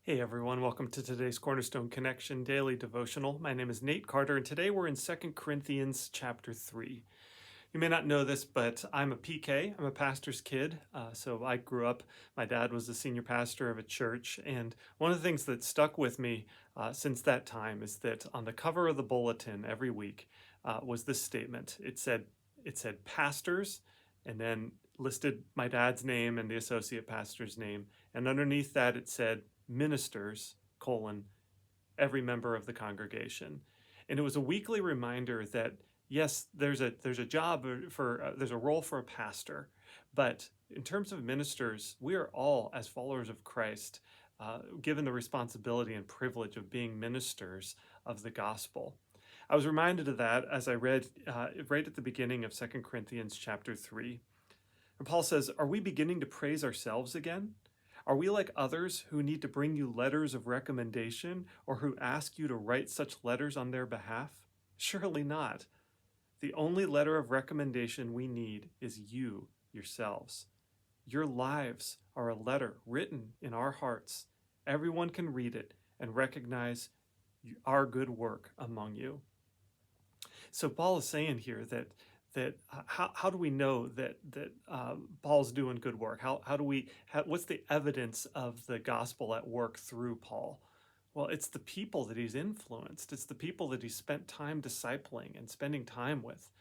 Hey everyone, welcome to today's Cornerstone Connection Daily Devotional. My name is Nate Carter, and today we're in 2 Corinthians chapter 3. You may not know this, but I'm a PK. I'm a pastor's kid. So I grew up, my dad was the senior pastor of a church, and one of the things that stuck with me since that time is that on the cover of the bulletin every week was this statement. It said pastors, and then listed my dad's name and the associate pastor's name, and underneath that it said ministers, every member of the congregation. And it was a weekly reminder that yes, there's a job there's a role for a pastor, but in terms of ministers, we are all, as followers of Christ, given the responsibility and privilege of being ministers of the gospel. I was reminded of that as I read right at the beginning of 2 Corinthians chapter 3. And Paul says, "Are we beginning to praise ourselves again? Are we like others who need to bring you letters of recommendation or who ask you to write such letters on their behalf? Surely not. The only letter of recommendation we need is you yourselves. Your lives are a letter written in our hearts. Everyone can read it and recognize our good work among you." So Paul is saying here that how do we know that Paul's doing good work? What's the evidence of the gospel at work through Paul? Well, it's the people that he's influenced. It's the people that he's spent time discipling and spending time with.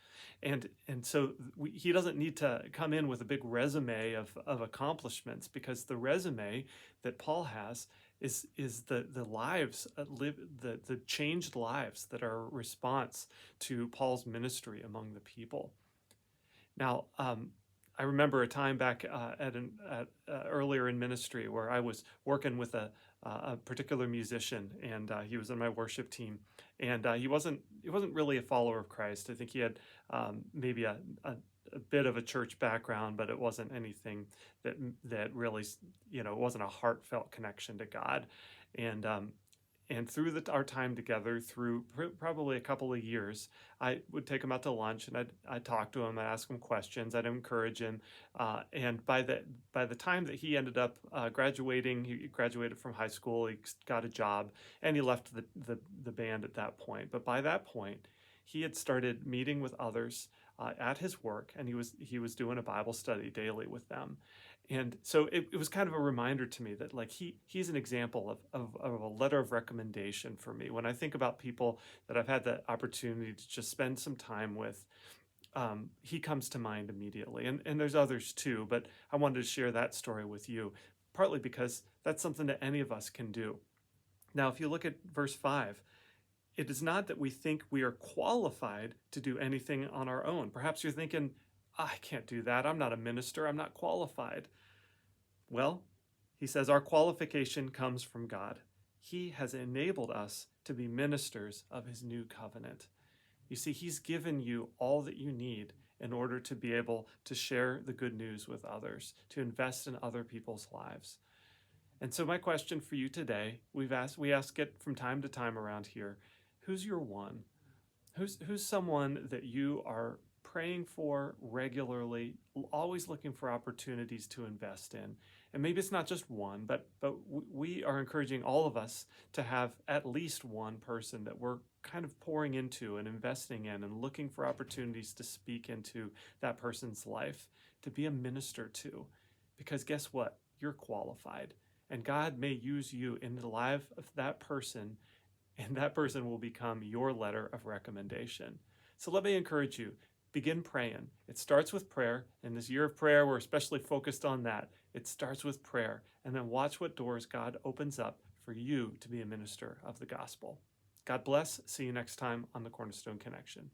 And so he doesn't need to come in with a big resume of accomplishments, because the resume that Paul has is the lives the changed lives that are a response to Paul's ministry among the people. Now, I remember a time back earlier in ministry where I was working with a particular musician, and he was on my worship team, and he wasn't really a follower of Christ. I think he had maybe a bit of a church background, but it wasn't anything that really, it wasn't a heartfelt connection to God. And through our time together, through probably a couple of years, I would take him out to lunch, and I'd talk to him, I'd ask him questions, I'd encourage him. And by the time that he ended up graduating, he graduated from high school, he got a job, and he left the band at that point. But by that point, he had started meeting with others at his work, and he was doing a Bible study daily with them. And so it was kind of a reminder to me that, like, he's an example of a letter of recommendation for me. When I think about people that I've had the opportunity to just spend some time with, he comes to mind immediately. And there's others too, but I wanted to share that story with you, partly because that's something that any of us can do. Now, if you look at verse 5, it is not that we think we are qualified to do anything on our own. Perhaps you're thinking, I can't do that. I'm not a minister. I'm not qualified. Well, he says our qualification comes from God. He has enabled us to be ministers of his new covenant. You see, he's given you all that you need in order to be able to share the good news with others, to invest in other people's lives. And so my question for you today, we ask it from time to time around here, who's your one? Who's someone that you are praying for regularly, always looking for opportunities to invest in? And maybe it's not just one, but we are encouraging all of us to have at least one person that we're kind of pouring into and investing in and looking for opportunities to speak into that person's life, to be a minister to. Because guess what? You're qualified. And God may use you in the life of that person, and that person will become your letter of recommendation. So let me encourage you, begin praying. It starts with prayer. In this year of prayer, we're especially focused on that. It starts with prayer, and then watch what doors God opens up for you to be a minister of the gospel. God bless. See you next time on the Cornerstone Connection.